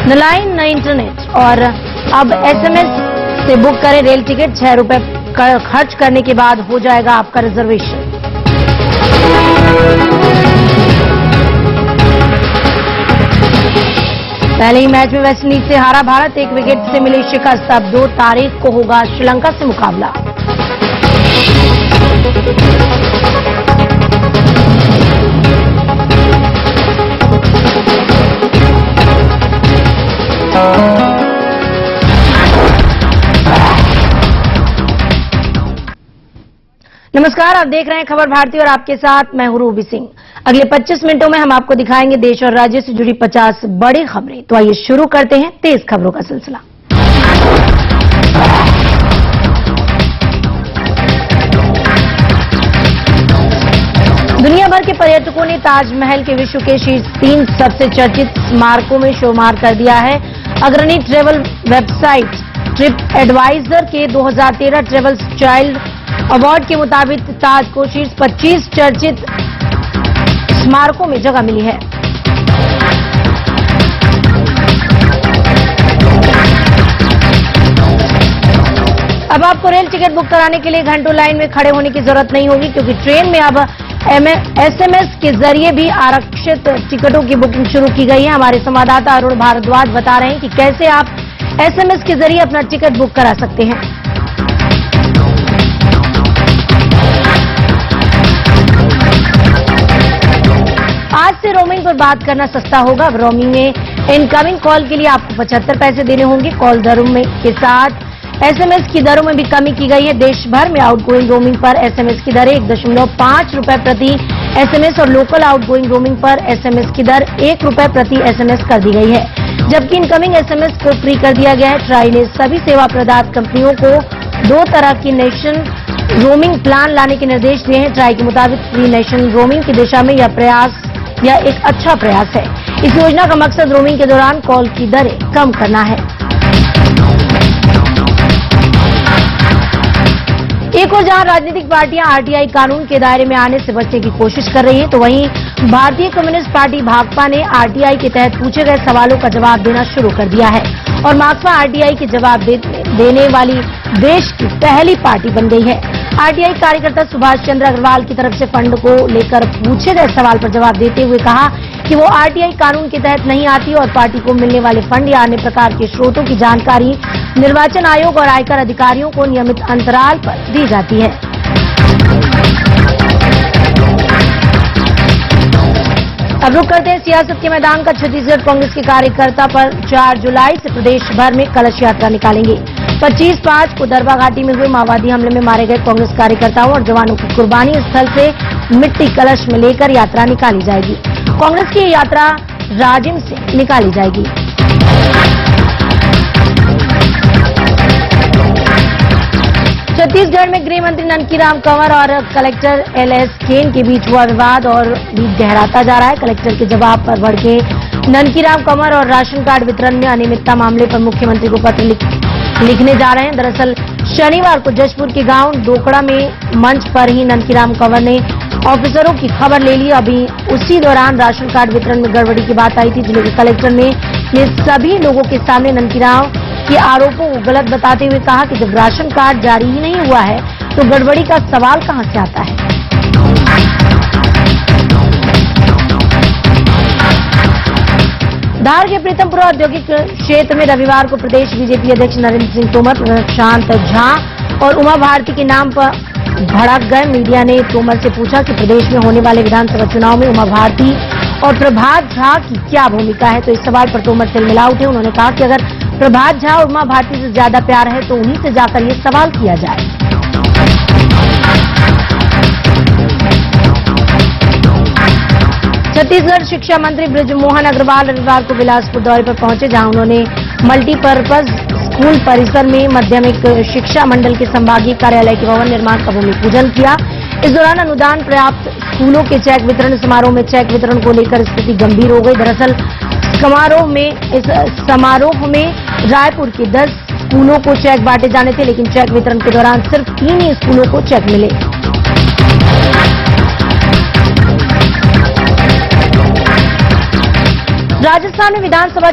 न लाइन न इंटरनेट और अब SMS से बुक करें रेल टिकट। 6 रुपए खर्च करने के बाद हो जाएगा आपका रिजर्वेशन। पहले ही मैच में वेस्टइंडीज से हारा भारत, 1 विकेट से मिली शिकस्त। अब 2 तारीख को होगा श्रीलंका से मुकाबला। नमस्कार, आप देख रहे हैं खबर भारती और आपके साथ मैं हूं रूबी सिंह। अगले 25 मिनटों में हम आपको दिखाएंगे देश और राज्य से जुड़ी 50 बड़ी खबरें। तो आइए शुरू करते हैं तेज खबरों का सिलसिला। दुनिया भर के पर्यटकों ने ताजमहल के विश्व के शीर्ष 3 सबसे चर्चित स्मारकों में शुमार कर दिया है। अग्रणी ट्रेवल वेबसाइट ट्रिप एडवाइजर के 2013 ट्रेवल चाइल्ड अवार्ड के मुताबिक ताज को शीर्ष 25 चर्चित स्मारकों में जगह मिली है। अब आपको रेल टिकट बुक कराने के लिए घंटों लाइन में खड़े होने की जरूरत नहीं होगी, क्योंकि ट्रेन में अब SMS के जरिए भी आरक्षित टिकटों की बुकिंग शुरू की गई है। हमारे संवाददाता अरुण भारद्वाज बता रहे हैं कि कैसे आप SMS के जरिए अपना टिकट बुक करा सकते हैं। आज से रोमिंग पर बात करना सस्ता होगा। अब रोमिंग में इनकमिंग कॉल के लिए आपको 75 पैसे देने होंगे। कॉल दरों में के साथ SMS की दरों में भी कमी की गई है। देश भर में आउटगोइंग रोमिंग पर SMS की दर 1.5 रुपए प्रति SMS और लोकल आउटगोइंग रोमिंग पर SMS की दर 1 रुपए प्रति SMS कर दी गई है, जबकि इनकमिंग SMS को फ्री कर दिया गया है। ट्राई ने सभी सेवा प्रदाता कंपनियों को 2 तरह की नेशन रोमिंग प्लान लाने के निर्देश दिए हैं। ट्राई के मुताबिक फ्री नेशन रोमिंग की दिशा में यह एक अच्छा प्रयास है। इस योजना का मकसद रोमिंग के दौरान कॉल की दरें कम करना है। एक और जहां राजनीतिक पार्टियां RTI कानून के दायरे में आने से बचने की कोशिश कर रही हैं, तो वहीं भारतीय कम्युनिस्ट पार्टी भाकपा ने RTI के तहत पूछे गए सवालों का जवाब देना शुरू कर दिया है और माकपा RTI के जवाब देने वाली देश की पहली पार्टी बन गई है। RTI कार्यकर्ता सुभाष चंद्र अग्रवाल की तरफ से फंड को लेकर पूछे गए सवाल पर जवाब देते हुए कहा कि वो RTI कानून के तहत नहीं आती और पार्टी को मिलने वाले फंड या अन्य प्रकार के स्रोतों की जानकारी निर्वाचन आयोग और आयकर अधिकारियों को नियमित अंतराल पर दी जाती है। अब रुक करते हैं सियासत के मैदान का। छत्तीसगढ़ कांग्रेस के कार्यकर्ता पर 4 जुलाई से प्रदेश भर में कलश यात्रा निकालेंगे। 25/5 को दरबा घाटी में हुए माओवादी हमले में मारे गए कांग्रेस कार्यकर्ताओं और जवानों की कुर्बानी स्थल से मिट्टी कलश में लेकर यात्रा निकाली जाएगी। कांग्रेस की यात्रा राजिम से निकाली जाएगी। छत्तीसगढ़ में गृह मंत्री ननकीराम कंवर और कलेक्टर LS केन के बीच हुआ विवाद और भी गहराता जा रहा है। कलेक्टर के जवाब पर भड़के ननकीराम कंवर और राशन कार्ड वितरण में अनियमितता मामले पर मुख्यमंत्री को पत्र लिखने जा रहे हैं। दरअसल शनिवार को जशपुर के गांव दोकड़ा में मंच पर ही ननकीराम कंवर ने ऑफिसरों की खबर ले ली। अभी उसी दौरान राशन कार्ड वितरण में गड़बड़ी की बात आई थी। जिले के कलेक्टर ने ये सभी लोगों के सामने ननकीराम के आरोपों को गलत बताते हुए कहा कि जब राशन कार्ड जारी ही नहीं हुआ है तो गड़बड़ी का सवाल कहां से आता है। धार के प्रीतमपुरा औद्योगिक क्षेत्र में रविवार को प्रदेश बीजेपी अध्यक्ष नरेंद्र सिंह तोमर, प्रशांत झा और उमा भारती के नाम पर भड़क गए। मीडिया ने तोमर से पूछा कि प्रदेश में होने वाले विधानसभा चुनाव में उमा भारती और प्रभात झा की क्या भूमिका है। तो इस सवाल पर तोमर तिलमिला उठे। उन्होंने कहा कि अगर प्रभात झा और उमा भारती से ज्यादा प्यार है तो उन्हीं से जाकर ये सवाल किया जाए। छत्तीसगढ़ शिक्षा मंत्री बृजमोहन अग्रवाल रविवार को बिलासपुर दौरे पर पहुंचे, जहां उन्होंने मल्टीपर्पज स्कूल परिसर में माध्यमिक शिक्षा मंडल के संभागीय कार्यालय के भवन निर्माण का भूमि पूजन किया। इस दौरान अनुदान प्राप्त स्कूलों के चेक वितरण समारोह में चेक वितरण को लेकर स्थिति गंभीर हो गई। दरअसल इस समारोह में रायपुर के 10 स्कूलों को चेक बांटे जाने थे, लेकिन चेक वितरण के दौरान सिर्फ 3 ही स्कूलों को चेक मिले। राजस्थान में विधानसभा